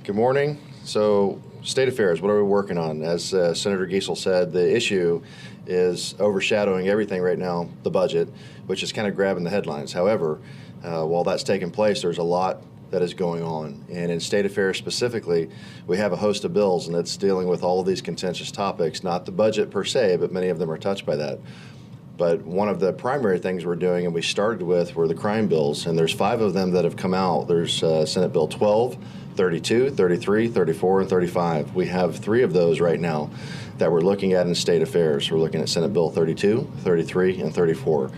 Good morning. So, state affairs, what are we working on? As Senator Giessel said, the issue is overshadowing everything right now, the budget, which is kind of grabbing the headlines. However, while that's taking place, there's a lot that is going on. And in state affairs specifically, we have a host of bills, and it's dealing with all of these contentious topics, not the budget per se, but many of them are touched by that. But one of the primary things we're doing, and we started with, were the crime bills, and there's 5 of them that have come out. There's Senate Bill 12, 32, 33, 34, and 35. We have 3 of those right now that we're looking at in state affairs. We're looking at Senate Bill 32, 33, and 34.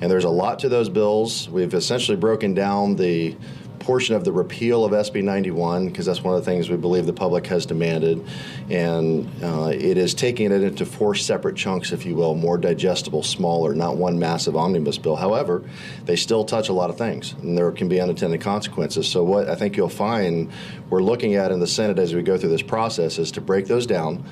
And there's a lot to those bills. We've essentially broken down the portion of the repeal of SB 91, because that's one of the things we believe the public has demanded, and it is taking it into 4 separate chunks, if you will, more digestible, smaller, not one massive omnibus bill. However, they still touch a lot of things, and there can be unintended consequences. So what I think you'll find we're looking at in the Senate as we go through this process is to break those down.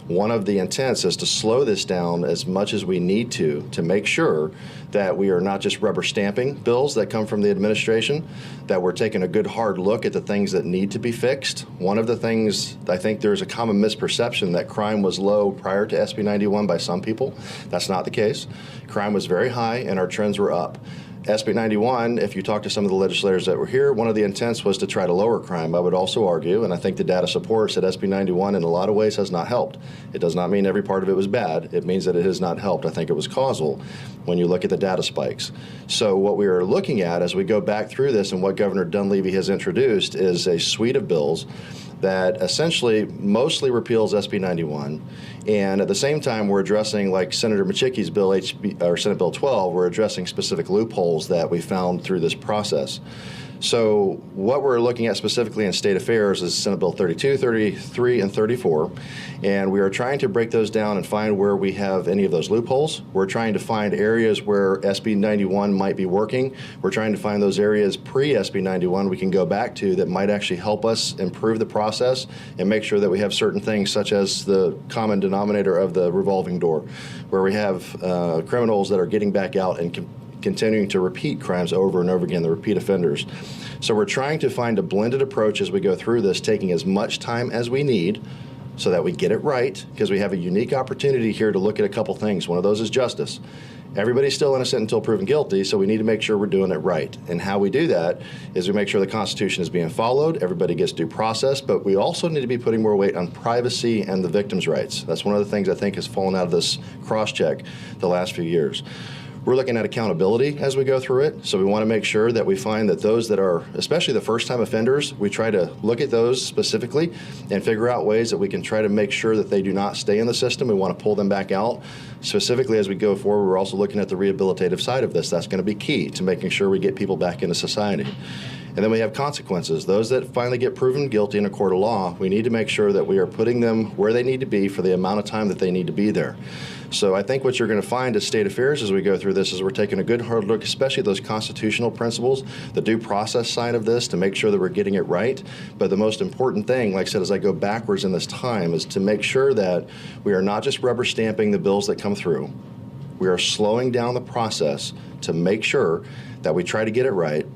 One of the intents is to slow this down as much as we need to make sure that we are not just rubber stamping bills that come from the administration, that we're taking a good hard look at the things that need to be fixed. One of the things, I think there's a common misperception that crime was low prior to SB 91 by some people. That's not the case. Crime was very high and our trends were up. SB 91, if you talk to some of the legislators that were here, one of the intents was to try to lower crime. I would also argue, and I think the data supports, that SB 91 in a lot of ways has not helped. It does not mean every part of it was bad. It means that it has not helped. I think it was causal when you look at the data spikes. So what we are looking at as we go back through this and what Governor Dunleavy has introduced is a suite of bills that essentially mostly repeals SB 91, and at the same time we're addressing, like Senator Micicki's bill, Senate Bill 12, we're addressing specific loopholes that we found through this process. So what we're looking at specifically in state affairs is Senate Bill 32, 33, and 34, and we are trying to break those down and find where we have any of those loopholes. We're trying to find areas where SB 91 might be working. We're trying to find those areas pre-SB 91 we can go back to that might actually help us improve the process and make sure that we have certain things such as the common denominator of the revolving door, where we have criminals that are getting back out and continuing to repeat crimes over and over again, the repeat offenders. So we're trying to find a blended approach as we go through this, taking as much time as we need so that we get it right, because we have a unique opportunity here to look at a couple things. One of those is justice. Everybody's still innocent until proven guilty, so we need to make sure we're doing it right. And how we do that is we make sure the Constitution is being followed, everybody gets due process, but we also need to be putting more weight on privacy and the victim's rights. That's one of the things I think has fallen out of this cross-check the last few years. We're looking at accountability as we go through it, so we want to make sure that we find that those that are, especially the first-time offenders, we try to look at those specifically and figure out ways that we can try to make sure that they do not stay in the system. We want to pull them back out. Specifically, as we go forward, we're also looking at the rehabilitative side of this. That's going to be key to making sure we get people back into society. And then we have consequences. Those that finally get proven guilty in a court of law, we need to make sure that we are putting them where they need to be for the amount of time that they need to be there. So I think what you're going to find as state affairs as we go through this is we're taking a good hard look, especially at those constitutional principles, the due process side of this, to make sure that we're getting it right. But the most important thing, like I said, as I go backwards in this time, is to make sure that we are not just rubber stamping the bills that come through. We are slowing down the process to make sure that we try to get it right.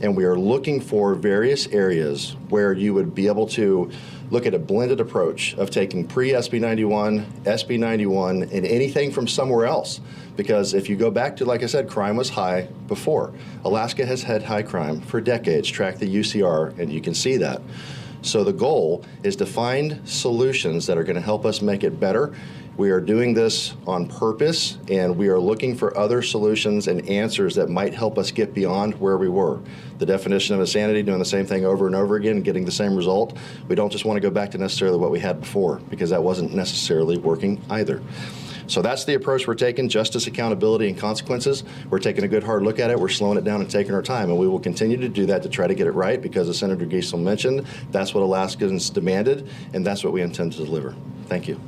And we are looking for various areas where you would be able to look at a blended approach of taking pre-SB 91, SB 91, and anything from somewhere else. Because if you go back to, like I said, crime was high before. Alaska has had high crime for decades. Track the UCR, and you can see that. So the goal is to find solutions that are going to help us make it better. We are doing this on purpose, and we are looking for other solutions and answers that might help us get beyond where we were. The definition of insanity, doing the same thing over and over again and getting the same result. We don't just want to go back to necessarily what we had before, because that wasn't necessarily working either. So that's the approach we're taking: justice, accountability, and consequences. We're taking a good hard look at it. We're slowing it down and taking our time, and we will continue to do that to try to get it right, because as Senator Giessel mentioned, that's what Alaskans demanded, and that's what we intend to deliver. Thank you.